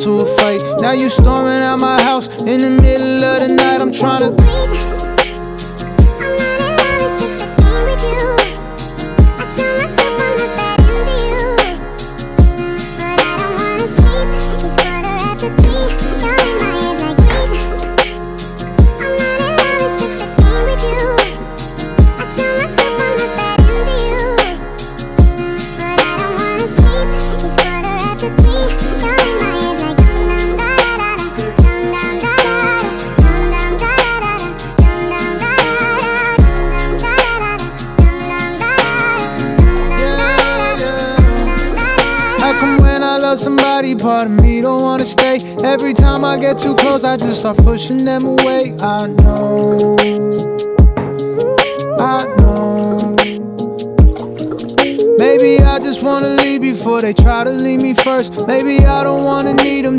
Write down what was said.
to a fight. Now you storming out my house in the middle of the night. I'm tryna somebody, part of me don't wanna stay. Every time I get too close, I just start pushing them away. I know. Maybe I just wanna leave before they try to leave me first. Maybe I don't wanna need them